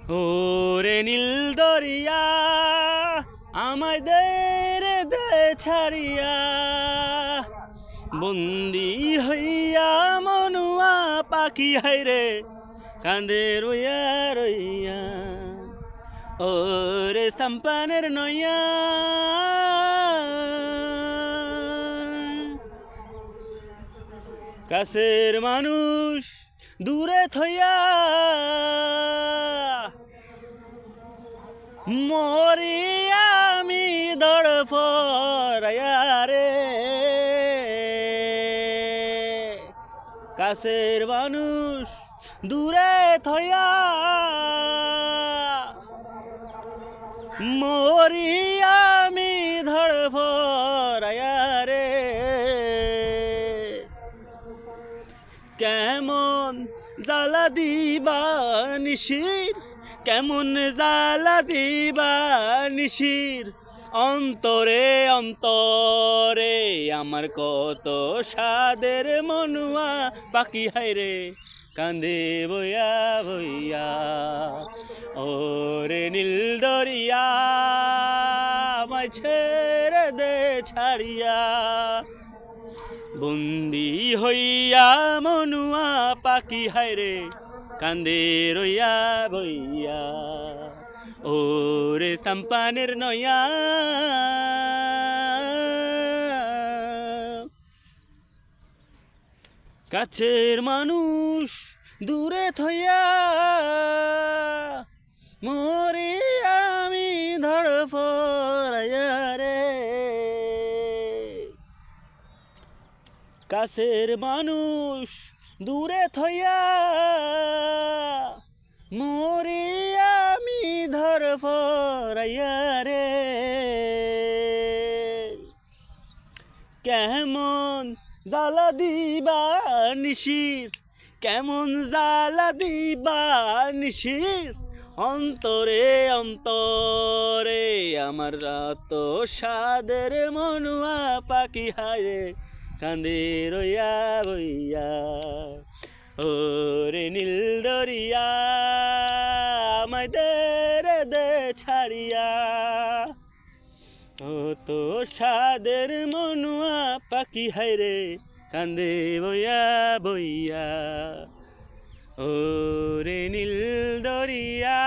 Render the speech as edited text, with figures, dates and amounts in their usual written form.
ওরে নীল দরিয়া আমায় দে ছাড়িয়া, বন্দি হইয়া মনুয়া পাখি হাইরে কান্দে রইয়া রইয়া। ওরে সাম্পানের নইয়া কাছের মানুষ দূরে থইয়া, মরি আমি দড়ফরাইয়া রে। কাছের মানুষ দূরে থইয়া, মরি আমি ধড়ফরাইয়া রে। কেমন জ্বালা দিবা নিশির, কেমন জ্বালা দিবা নিশির, অন্তরে অন্তরে আমার কত সাদের মনুয়া পাখি হাইরে কান্দে বইয়া বইয়া। ওরে নীল দরিয়া আমায় ছেড়ে দে ছাড়িয়া, বন্দি হইয়া মনুয়া পাখি হাইরে কান্দে রইয়া বইয়া। ওরে সাম্পানের নয়া কাছের মানুষ দূরে থইয়া, মরে আমি ধড়ফরাইয়া রে। কাছের মানুষ দূরে থইয়া, মরি আমি ধড়ফরাইয়া রে। কেমন জ্বালা দিবা নিশির, কেমন জ্বালা দিবা নিশির, অন্তরে অন্তরে আমার রাত সাদের মনুয়া পাখি হায় কান্দে রইয়া বইয়া। ওরে নীল দরিয়া আমায় দে ছাড়িয়া, ও তো সাদের মনুয়া পাখি হাইরে কান্দে বইয়া বইয়া। ওরে নীল দরিয়া।